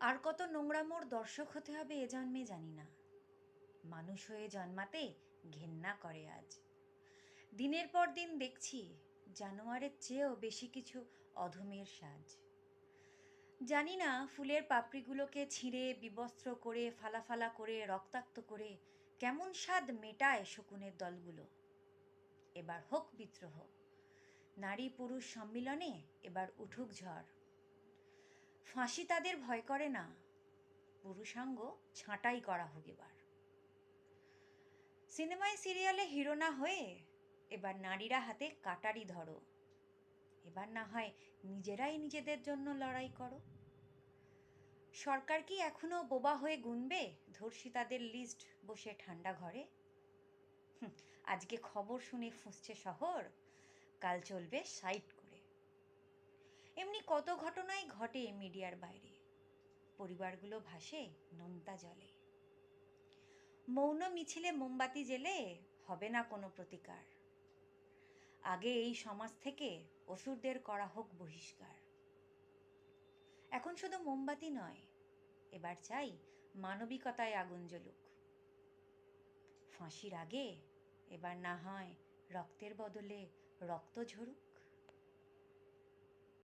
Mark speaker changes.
Speaker 1: আর কত নোংরামোর দর্শক হতে হবে এ জন্মে জানি না, মানুষ হয়ে জন্মাতে ঘেন্না করে আজ। দিনের পর দিন দেখছি জানোয়ারের চেয়েও বেশি কিছু অধমের সাজ। জানি না ফুলের পাপড়িগুলোকে ছিঁড়ে বিবস্ত্র করে ফালা ফালা করে রক্তাক্ত করে কেমন স্বাদ মেটায় শকুনের দলগুলো। এবার হোক বিদ্রোহ, নারী পুরুষ সম্মিলনে এবার উঠুক ঝড়। ফাঁসি তাদের ভয় করে না, পুরুষাঙ্গ ছাঁটাই করা হোক এবার। সিনেমায় সিরিয়ালে হিরো না হয়ে এবার নারীরা হাতে কাটারি ধরো। এবার না হয় নিজেরাই নিজেদের জন্য লড়াই করো। সরকার কি এখনো বোবা হয়ে গুনবে ধর্ষিতাদের লিস্ট বসে ঠান্ডা ঘরে? আজকে খবর শুনে ফুঁসছে শহর, কাল চলবে সাইড করে। এমনি কত ঘটনাই ঘটে মিডিয়ার বাইরে, পরিবারগুলো ভাসে নোনতা জলে। মৌন মিছিলে মোমবাতি জেলে হবে না কোনো প্রতিকার। আগে এই সমাজ থেকে অসুরদের করা হোক বহিষ্কার। এখন শুধু মোমবাতি নয়, এবার চাই মানবিকতায় আগুন জ্বলুক। ফাঁসির আগে এবার না হয় রক্তের বদলে রক্ত ঝরুক।